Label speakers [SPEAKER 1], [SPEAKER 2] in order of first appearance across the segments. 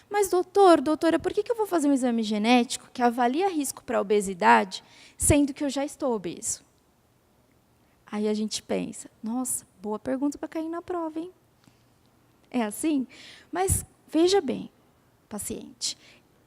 [SPEAKER 1] Mas, doutora, por que eu vou fazer um exame genético que avalia risco para obesidade, sendo que eu já estou obeso? Aí a gente pensa, nossa, boa pergunta para cair na prova, hein? É assim? Mas, veja bem, paciente,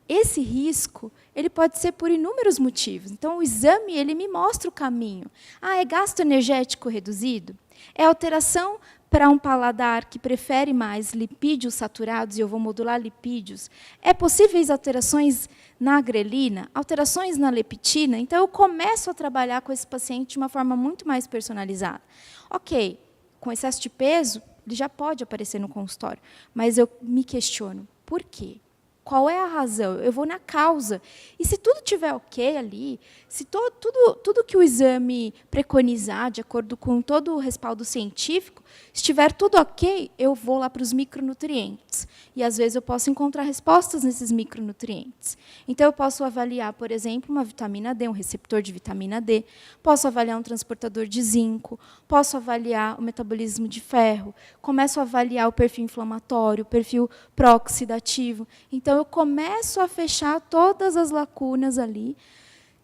[SPEAKER 1] esse risco ele pode ser por inúmeros motivos. Então, o exame ele me mostra o caminho. É gasto energético reduzido? É alteração para um paladar que prefere mais lipídios saturados e eu vou modular lipídios? É possíveis alterações na grelina, alterações na leptina? Então, eu começo a trabalhar com esse paciente de uma forma muito mais personalizada. Ok, com excesso de peso, ele já pode aparecer no consultório, mas eu me questiono, por quê? Qual é a razão? Eu vou na causa. E se tudo estiver ok ali, se tudo que o exame preconizar, de acordo com todo o respaldo científico, estiver tudo ok, eu vou lá para os micronutrientes. E, às vezes, eu posso encontrar respostas nesses micronutrientes. Então, eu posso avaliar, por exemplo, uma vitamina D, um receptor de vitamina D. Posso avaliar um transportador de zinco. Posso avaliar o metabolismo de ferro. Começo a avaliar o perfil inflamatório, o perfil pró-oxidativo. Então, eu começo a fechar todas as lacunas ali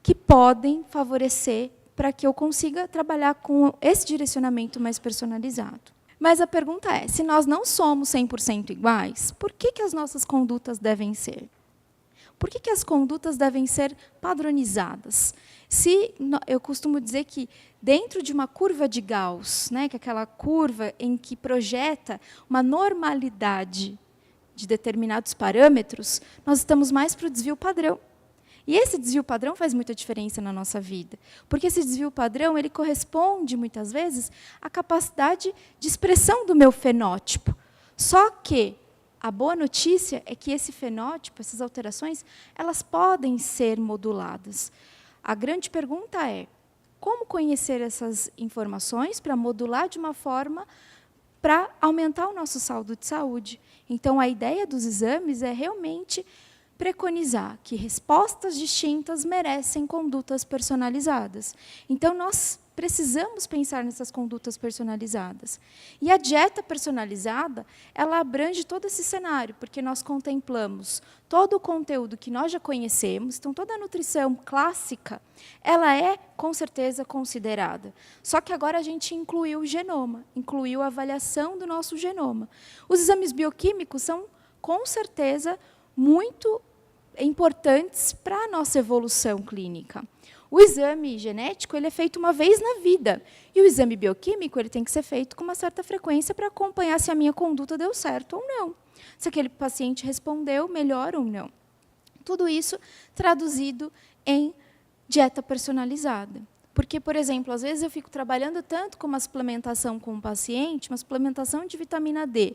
[SPEAKER 1] que podem favorecer para que eu consiga trabalhar com esse direcionamento mais personalizado. Mas a pergunta é, se nós não somos 100% iguais, por que as nossas condutas devem ser? Por que as condutas devem ser padronizadas? Eu costumo dizer que, dentro de uma curva de Gauss, né, que é aquela curva em que projeta uma normalidade de determinados parâmetros, nós estamos mais para o desvio padrão. E esse desvio padrão faz muita diferença na nossa vida, porque esse desvio padrão ele corresponde, muitas vezes, à capacidade de expressão do meu fenótipo. Só que a boa notícia é que esse fenótipo, essas alterações, elas podem ser moduladas. A grande pergunta é, como conhecer essas informações para modular de uma forma para aumentar o nosso saldo de saúde? Então, a ideia dos exames é realmente preconizar que respostas distintas merecem condutas personalizadas. Então, nós precisamos pensar nessas condutas personalizadas. E a dieta personalizada, ela abrange todo esse cenário, porque nós contemplamos todo o conteúdo que nós já conhecemos, então toda a nutrição clássica, ela é, com certeza, considerada. Só que agora a gente incluiu o genoma, incluiu a avaliação do nosso genoma. Os exames bioquímicos são, com certeza, muito importantes para a nossa evolução clínica. O exame genético ele é feito uma vez na vida, e o exame bioquímico ele tem que ser feito com uma certa frequência para acompanhar se a minha conduta deu certo ou não, se aquele paciente respondeu melhor ou não. Tudo isso traduzido em dieta personalizada. Porque, por exemplo, às vezes eu fico trabalhando tanto com uma suplementação com um paciente, uma suplementação de vitamina D,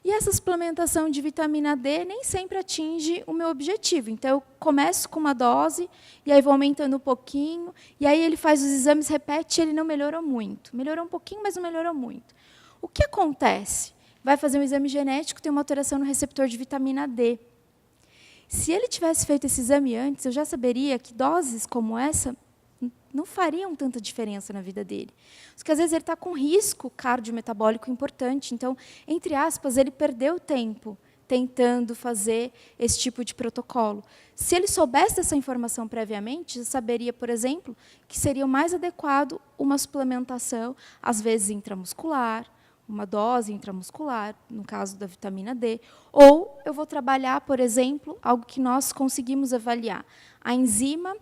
[SPEAKER 1] e essa suplementação de vitamina D nem sempre atinge o meu objetivo. Então, eu começo com uma dose, e aí vou aumentando um pouquinho, e aí ele faz os exames, repete, e ele não melhorou muito. Melhorou um pouquinho, mas não melhorou muito. O que acontece? Vai fazer um exame genético, tem uma alteração no receptor de vitamina D. Se ele tivesse feito esse exame antes, eu já saberia que doses como essa não fariam tanta diferença na vida dele. Porque, às vezes, ele está com risco cardiometabólico importante. Então, entre aspas, ele perdeu tempo tentando fazer esse tipo de protocolo. Se ele soubesse dessa informação previamente, já saberia, por exemplo, que seria mais adequado uma suplementação, às vezes intramuscular, uma dose intramuscular, no caso da vitamina D, ou eu vou trabalhar, por exemplo, algo que nós conseguimos avaliar, a enzima,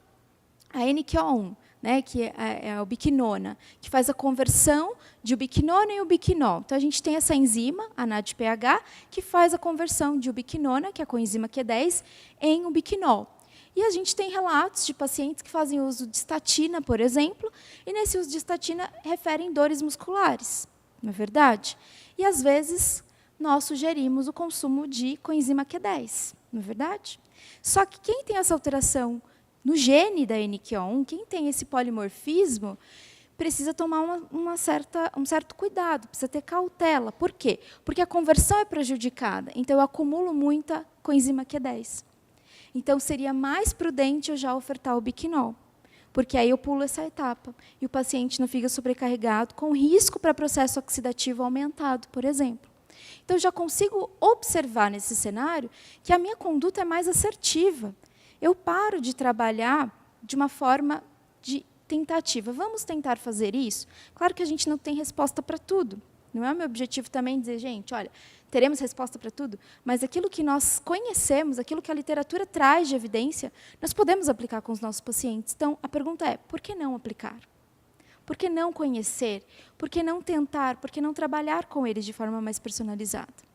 [SPEAKER 1] a NQO1, né, que é a ubiquinona, que faz a conversão de ubiquinona em ubiquinol. Então, a gente tem essa enzima, a NADPH, que faz a conversão de ubiquinona, que é a coenzima Q10, em ubiquinol. E a gente tem relatos de pacientes que fazem uso de estatina, por exemplo, e nesse uso de estatina referem dores musculares, não é verdade? E, às vezes, nós sugerimos o consumo de coenzima Q10, não é verdade? Só que quem tem essa alteração no gene da NQO1, quem tem esse polimorfismo, precisa tomar um certo cuidado, precisa ter cautela. Por quê? Porque a conversão é prejudicada, então eu acumulo muita coenzima Q10. Então, seria mais prudente eu já ofertar o biquinol, porque aí eu pulo essa etapa, e o paciente não fica sobrecarregado, com risco para processo oxidativo aumentado, por exemplo. Então, eu já consigo observar nesse cenário que a minha conduta é mais assertiva. Eu paro de trabalhar de uma forma de tentativa. Vamos tentar fazer isso? Claro que a gente não tem resposta para tudo. Não é o meu objetivo também dizer, gente, olha, teremos resposta para tudo, mas aquilo que nós conhecemos, aquilo que a literatura traz de evidência, nós podemos aplicar com os nossos pacientes. Então, a pergunta é, por que não aplicar? Por que não conhecer? Por que não tentar? Por que não trabalhar com eles de forma mais personalizada?